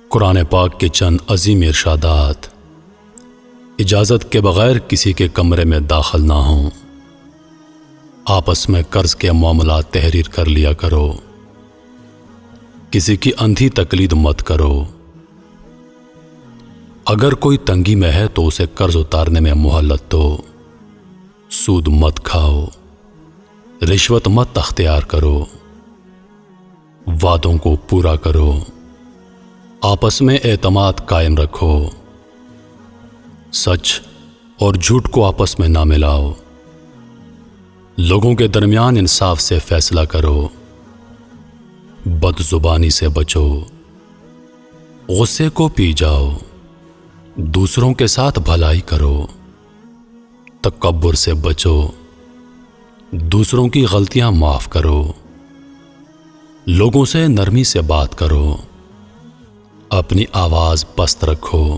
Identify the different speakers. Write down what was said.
Speaker 1: قرآن پاک کے چند عظیم ارشادات۔ اجازت کے بغیر کسی کے کمرے میں داخل نہ ہوں۔ آپس میں قرض کے معاملات تحریر کر لیا کرو۔ کسی کی اندھی تقلید مت کرو۔ اگر کوئی تنگی میں ہے تو اسے قرض اتارنے میں مہلت دو۔ سود مت کھاؤ۔ رشوت مت اختیار کرو۔ وعدوں کو پورا کرو۔ آپس میں اعتماد قائم رکھو۔ سچ اور جھوٹ کو آپس میں نہ ملاؤ۔ لوگوں کے درمیان انصاف سے فیصلہ کرو۔ بد زبانی سے بچو۔ غصے کو پی جاؤ۔ دوسروں کے ساتھ بھلائی کرو۔ تکبر سے بچو۔ دوسروں کی غلطیاں معاف کرو۔ لوگوں سے نرمی سے بات کرو۔ اپنی آواز پست رکھو۔